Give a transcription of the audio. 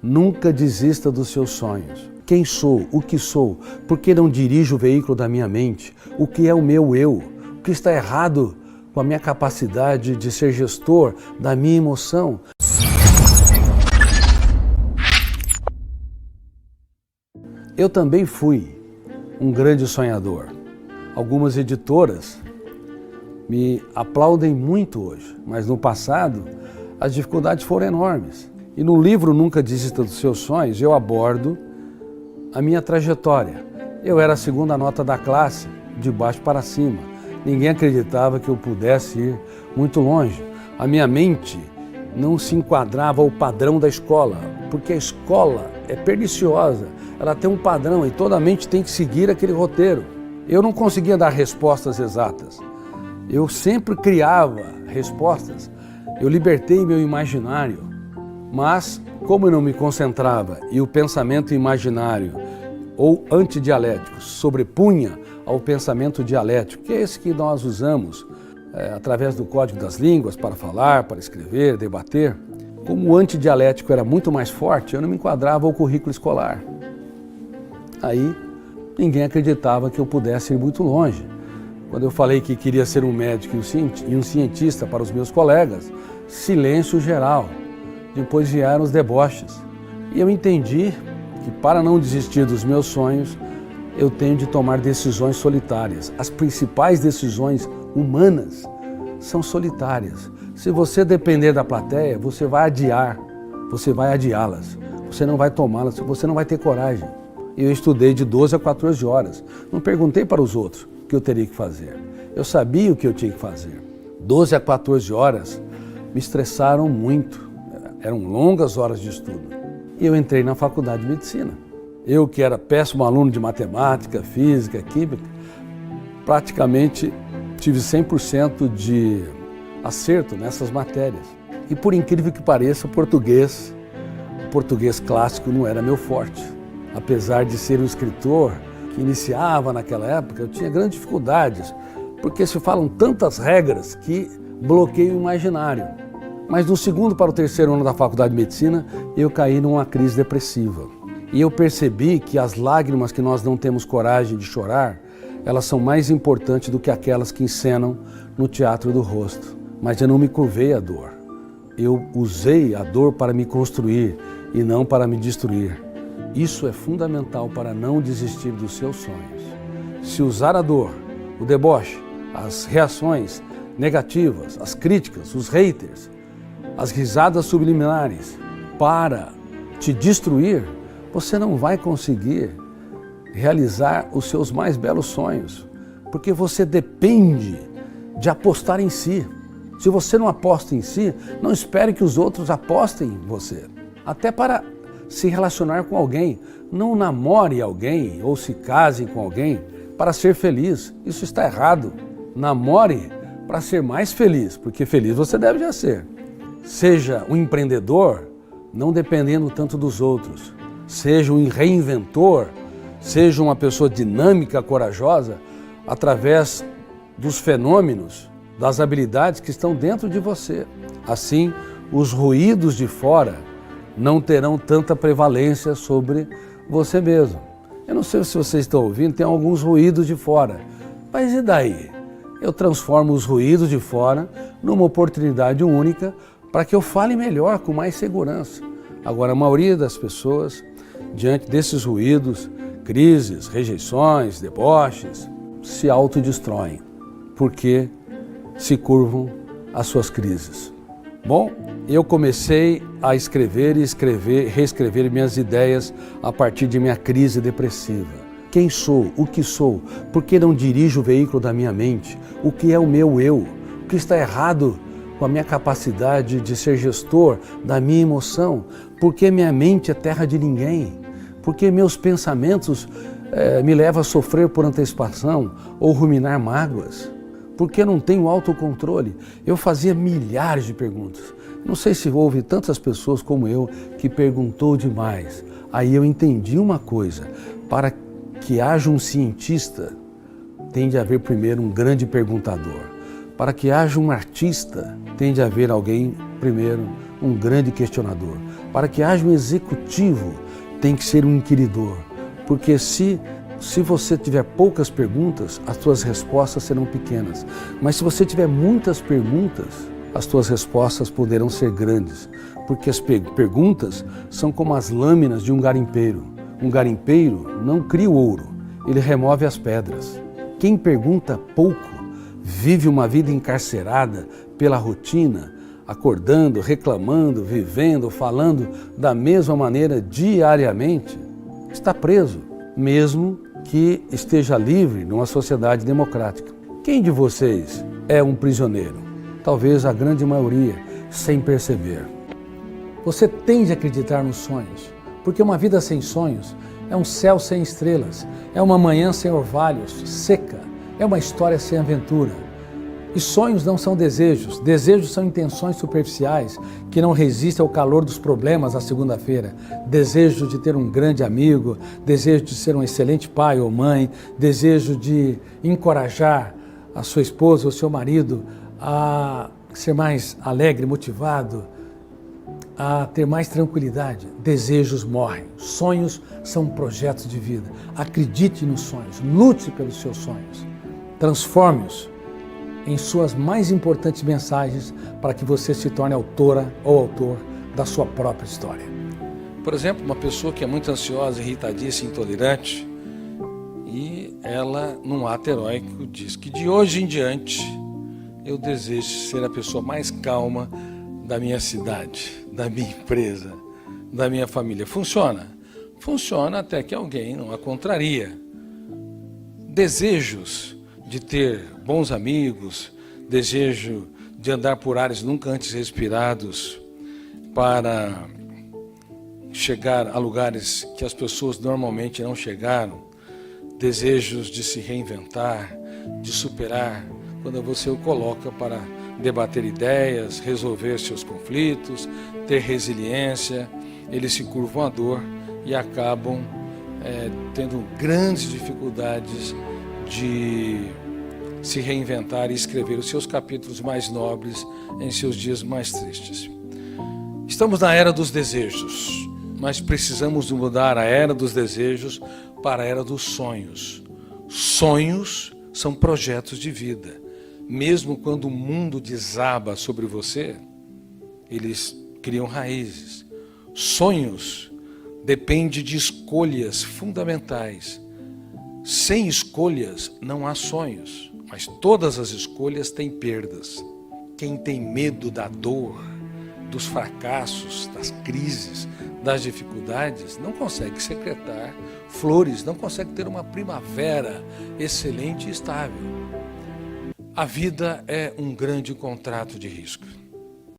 Nunca desista dos seus sonhos. Quem sou? O que sou? Por que não dirijo o veículo da minha mente? O que é o meu eu? O que está errado com a minha capacidade de ser gestor da minha emoção? Eu também fui um grande sonhador. Algumas editoras me aplaudem muito hoje, mas no passado as dificuldades foram enormes. E no livro Nunca Desista dos Seus Sonhos, eu abordo a minha trajetória. Eu era a segunda nota da classe, de baixo para cima. Ninguém acreditava que eu pudesse ir muito longe. A minha mente não se enquadrava ao padrão da escola, porque a escola é perniciosa. Ela tem um padrão e toda a mente tem que seguir aquele roteiro. Eu não conseguia dar respostas exatas. Eu sempre criava respostas. Eu libertei meu imaginário. Mas, como eu não me concentrava e o pensamento imaginário ou antidialético sobrepunha ao pensamento dialético, que é esse que nós usamos através do código das línguas para falar, para escrever, debater, como o antidialético era muito mais forte, eu não me enquadrava ao currículo escolar. Aí, ninguém acreditava que eu pudesse ir muito longe. Quando eu falei que queria ser um médico e um cientista para os meus colegas, silêncio geral. Depois vieram os deboches. E eu entendi que para não desistir dos meus sonhos, eu tenho de tomar decisões solitárias. As principais decisões humanas são solitárias. Se você depender da plateia, você vai adiá-las. Você não vai tomá-las, você não vai ter coragem. Eu estudei de 12 a 14 horas. Não perguntei para os outros o que eu teria que fazer. Eu sabia o que eu tinha que fazer. 12 a 14 horas me estressaram muito. Eram longas horas de estudo. E eu entrei na faculdade de medicina. Eu, que era péssimo aluno de matemática, física, química, praticamente tive 100% de acerto nessas matérias. E por incrível que pareça, o português clássico não era meu forte. Apesar de ser um escritor que iniciava naquela época, eu tinha grandes dificuldades, porque se falam tantas regras que bloqueiam o imaginário. Mas do segundo para o terceiro ano da faculdade de medicina, eu caí numa crise depressiva. E eu percebi que as lágrimas que nós não temos coragem de chorar, elas são mais importantes do que aquelas que encenam no teatro do rosto. Mas eu não me curvei à dor. Eu usei a dor para me construir e não para me destruir. Isso é fundamental para não desistir dos seus sonhos. Se usar a dor, o deboche, as reações negativas, as críticas, os haters, as risadas subliminares para te destruir, você não vai conseguir realizar os seus mais belos sonhos, porque você depende de apostar em si. Se você não aposta em si, não espere que os outros apostem em você. Até para se relacionar com alguém, não namore alguém ou se case com alguém para ser feliz. Isso está errado. Namore para ser mais feliz, porque feliz você deve já ser. Seja um empreendedor, não dependendo tanto dos outros. Seja um reinventor, seja uma pessoa dinâmica, corajosa, através dos fenômenos, das habilidades que estão dentro de você. Assim, os ruídos de fora não terão tanta prevalência sobre você mesmo. Eu não sei se vocês estão ouvindo, tem alguns ruídos de fora. Mas e daí? Eu transformo os ruídos de fora numa oportunidade única para que eu fale melhor, com mais segurança. Agora, a maioria das pessoas, diante desses ruídos, crises, rejeições, deboches, se autodestroem, porque se curvam às suas crises. Bom, eu comecei a escrever e reescrever minhas ideias a partir de minha crise depressiva. Quem sou? O que sou? Por que não dirijo o veículo da minha mente? O que é o meu eu? O que está errado com a minha capacidade de ser gestor da minha emoção? Por que minha mente é terra de ninguém? Por que meus pensamentos me levam a sofrer por antecipação ou ruminar mágoas? Por que não tenho autocontrole? Eu fazia milhares de perguntas. Não sei se houve tantas pessoas como eu que perguntou demais. Aí eu entendi uma coisa: para que haja um cientista, tem de haver primeiro um grande perguntador. Para que haja um artista, tem de haver alguém, primeiro, um grande questionador. Para que haja um executivo, tem que ser um inquiridor. Porque se você tiver poucas perguntas, as suas respostas serão pequenas. Mas se você tiver muitas perguntas, as suas respostas poderão ser grandes. Porque as perguntas são como as lâminas de um garimpeiro. Um garimpeiro não cria o ouro, ele remove as pedras. Quem pergunta pouco vive uma vida encarcerada pela rotina, acordando, reclamando, vivendo, falando da mesma maneira diariamente. Está preso, mesmo que esteja livre numa sociedade democrática. Quem de vocês é um prisioneiro? Talvez a grande maioria, sem perceber. Você tende a acreditar nos sonhos, porque uma vida sem sonhos é um céu sem estrelas, é uma manhã sem orvalhos, seca, é uma história sem aventura. E sonhos não são desejos, desejos são intenções superficiais que não resistem ao calor dos problemas à segunda-feira. Desejo de ter um grande amigo, desejo de ser um excelente pai ou mãe, desejo de encorajar a sua esposa ou seu marido a ser mais alegre, motivado, a ter mais tranquilidade. Desejos morrem, sonhos são projetos de vida. Acredite nos sonhos, lute pelos seus sonhos, transforme-os em suas mais importantes mensagens para que você se torne autora ou autor da sua própria história. Por exemplo, uma pessoa que é muito ansiosa, irritadiça, intolerante, e ela, num ato heróico, diz que de hoje em diante eu desejo ser a pessoa mais calma da minha cidade, da minha empresa, da minha família. Funciona? Funciona até que alguém não a contraria. Desejos de ter bons amigos, desejo de andar por ares nunca antes respirados, para chegar a lugares que as pessoas normalmente não chegaram, desejos de se reinventar, de superar, quando você o coloca para debater ideias, resolver seus conflitos, ter resiliência, eles se curvam à dor e acabam tendo grandes dificuldades de se reinventar e escrever os seus capítulos mais nobres em seus dias mais tristes. Estamos na era dos desejos, mas precisamos mudar a era dos desejos para a era dos sonhos. Sonhos são projetos de vida. Mesmo quando o mundo desaba sobre você, eles criam raízes. Sonhos dependem de escolhas fundamentais. Sem escolhas não há sonhos, mas todas as escolhas têm perdas. Quem tem medo da dor, dos fracassos, das crises, das dificuldades, não consegue secretar flores, não consegue ter uma primavera excelente e estável. A vida é um grande contrato de risco.